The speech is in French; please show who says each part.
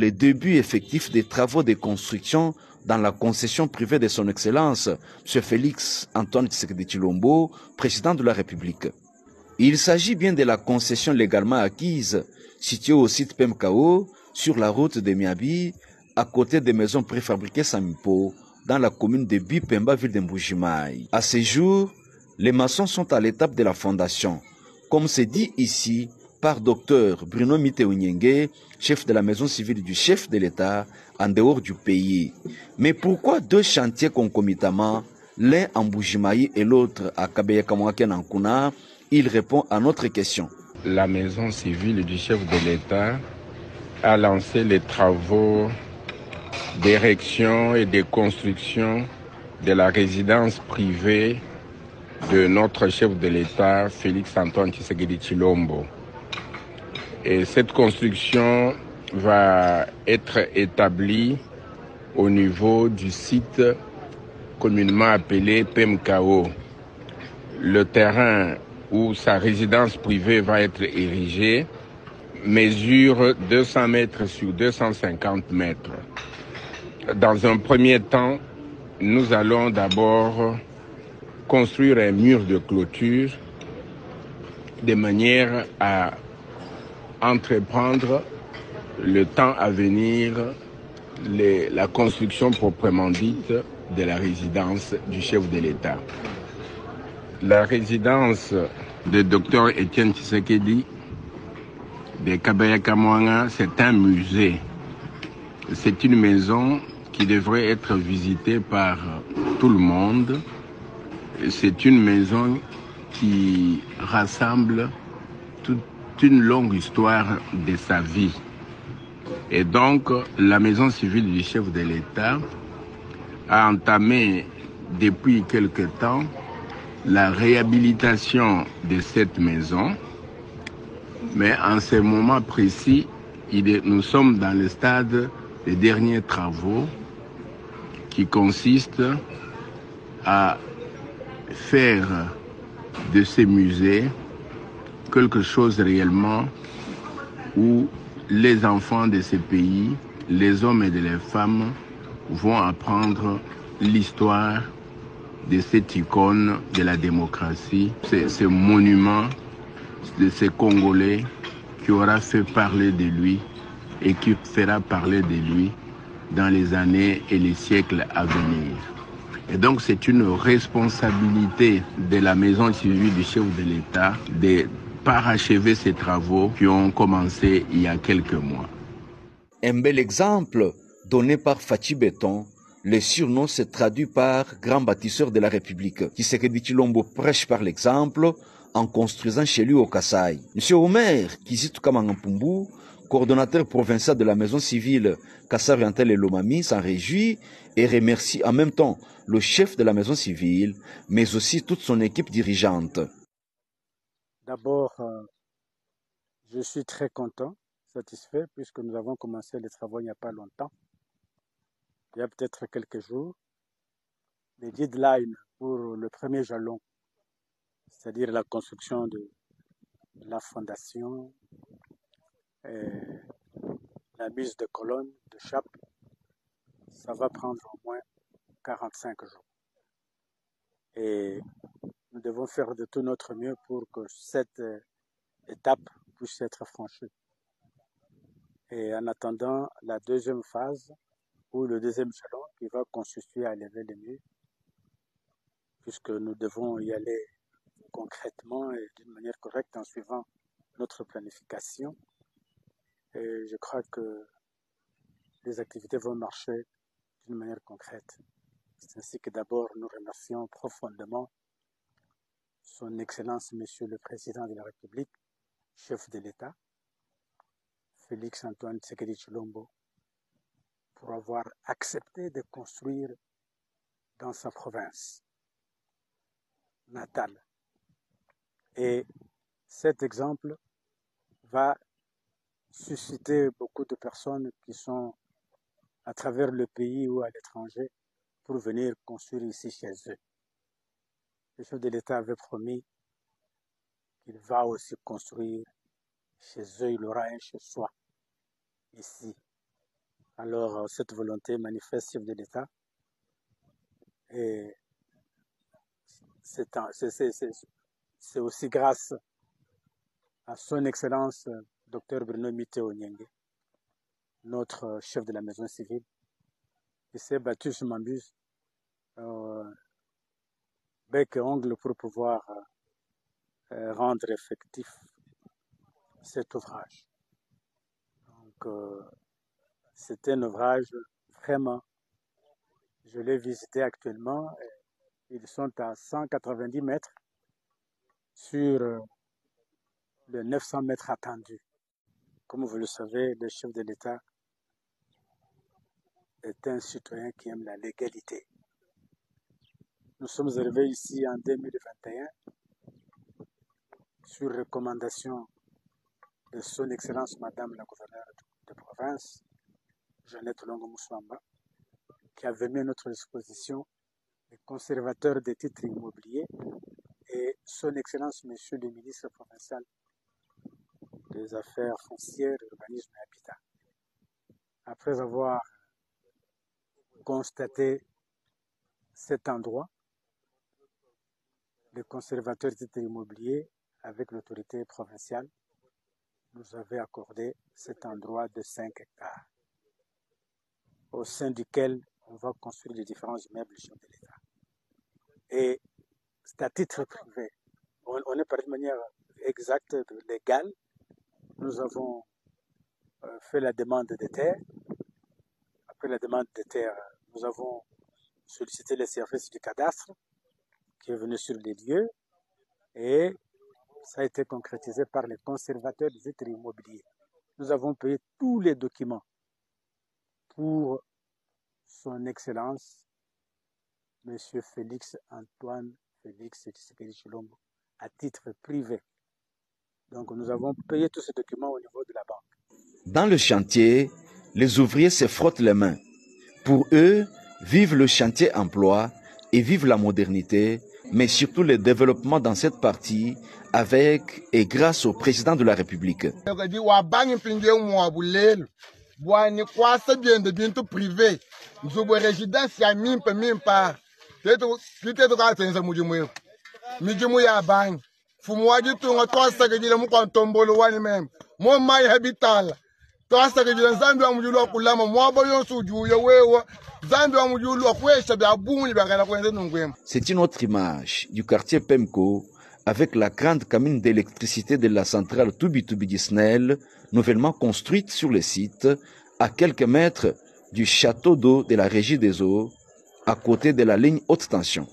Speaker 1: Le début effectif des travaux de construction dans la concession privée de son Excellence, M. Félix Antoine Tshisekedi Tshilombo, président de la République. Il s'agit bien de la concession légalement acquise, située au site PMKO, sur la route de Miabi, à côté des maisons préfabriquées Samipo, dans la commune de Bipemba, ville de Mbujimaï. À ce jour, les maçons sont à l'étape de la fondation, comme c'est dit ici par Dr Bruno Miteounyenge, chef de la maison civile du chef de l'État, en dehors du pays. Mais pourquoi deux chantiers concomitamment, l'un en Mbujimaï et l'autre à Kabeyakamwaken en Kuna? Il répond à notre question.
Speaker 2: La maison civile du chef de l'État a lancé les travaux d'érection et de construction de la résidence privée de notre chef de l'État, Félix Antoine Tshisekedi Tshilombo. Et cette construction va être établie au niveau du site communément appelé PMKO. Le terrain où sa résidence privée va être érigée mesure 200 mètres sur 250 mètres. Dans un premier temps, nous allons d'abord construire un mur de clôture de manière à entreprendre le temps à venir la construction proprement dite de la résidence du chef de l'État. La résidence de Dr Étienne Tshisekedi de Kabeyakamwanga, c'est un musée. C'est une maison qui devrait être visitée par tout le monde. C'est une maison qui rassemble toute une longue histoire de sa vie. Et donc, la maison civile du chef de l'État a entamé depuis quelque temps la réhabilitation de cette maison. Mais en ce moment précis, nous sommes dans le stade des derniers travaux qui consistent à faire de ces musées quelque chose réellement où les enfants de ces pays, les hommes et les femmes, vont apprendre l'histoire de cette icône de la démocratie, ce monument de ces Congolais qui aura fait parler de lui et qui fera parler de lui dans les années et les siècles à venir. Et donc c'est une responsabilité de la maison civile du chef de l'État de parachever ces travaux qui ont commencé il y a quelques mois.
Speaker 1: Un bel exemple donné par Fachi Béton, le surnom se traduit par grand bâtisseur de la République. Tshisekedi Tshilombo prêche par l'exemple en construisant chez lui au Kasaï. Monsieur Omer Kizitu Kamangampumbu, coordonnateur provincial de la maison civile Kassai Oriental et Lomami, s'en réjouit et remercie en même temps le chef de la maison civile, mais aussi toute son équipe dirigeante.
Speaker 3: D'abord, je suis très content, satisfait, puisque nous avons commencé les travaux il n'y a pas longtemps. Il y a peut-être quelques jours. Les deadlines pour le premier jalon, c'est-à-dire la construction de la fondation, la mise de colonnes, de chapes, ça va prendre au moins 45 jours. Et nous devons faire de tout notre mieux pour que cette étape puisse être franchie. Et en attendant la deuxième phase, ou le deuxième jalon qui va consister à lever les murs, puisque nous devons y aller concrètement et d'une manière correcte en suivant notre planification. Et je crois que les activités vont marcher d'une manière concrète. C'est ainsi que d'abord nous remercions profondément Son Excellence Monsieur le Président de la République, chef de l'État, Félix Antoine Tshisekedi Tshilombo, pour avoir accepté de construire dans sa province natale. Et cet exemple va susciter beaucoup de personnes qui sont à travers le pays ou à l'étranger pour venir construire ici chez eux. Le chef de l'État avait promis qu'il va aussi construire chez eux, il aura un chez soi, ici, Alors, cette volonté manifeste chef de l'État. Et c'est aussi grâce à son Excellence Dr Bruno Miteo Nyenge, notre chef de la maison civile, qui s'est battu, je m'abuse, bec et ongle pour pouvoir rendre effectif cet ouvrage. Donc, c'est un ouvrage vraiment, je l'ai visité actuellement, ils sont à 190 mètres sur les 900 mètres attendus. Comme vous le savez, le chef de l'État est un citoyen qui aime la légalité. Nous sommes arrivés ici en 2021 sur recommandation de son Excellence Madame la gouverneure de province, Jeannette Longo Moussouamba, qui avait mis à notre disposition les conservateurs des titres immobiliers et son Excellence Monsieur le ministre provincial des Affaires foncières, urbanisme et habitat. Après avoir constaté cet endroit, le conservateur des titres immobiliers, avec l'autorité provinciale, nous avait accordé cet endroit de 5 hectares, au sein duquel on va construire les différents immeubles du chef de l'État. Et c'est à titre privé. On est parti de manière exacte, légale. Nous avons fait la demande de terre. Après la demande de terre, nous avons sollicité les services du cadastre qui est venu sur les lieux et ça a été concrétisé par les conservateurs des titres immobiliers. Nous avons payé tous les documents pour son Excellence Monsieur Félix Antoine Félix Tshisekedi Tshilombo à titre privé. Donc nous avons payé tous ces documents au niveau de la banque.
Speaker 1: Dans le chantier, les ouvriers se frottent les mains. Pour eux, vive le chantier emploi et vive la modernité, mais surtout le développement dans cette partie avec et grâce au président de la République. C'est une autre image du quartier Pemko avec la grande cabine d'électricité de la centrale Tubi-Tubi-Disnel, nouvellement construite sur le site, à quelques mètres du château d'eau de la Régie des eaux, à côté de la ligne haute tension.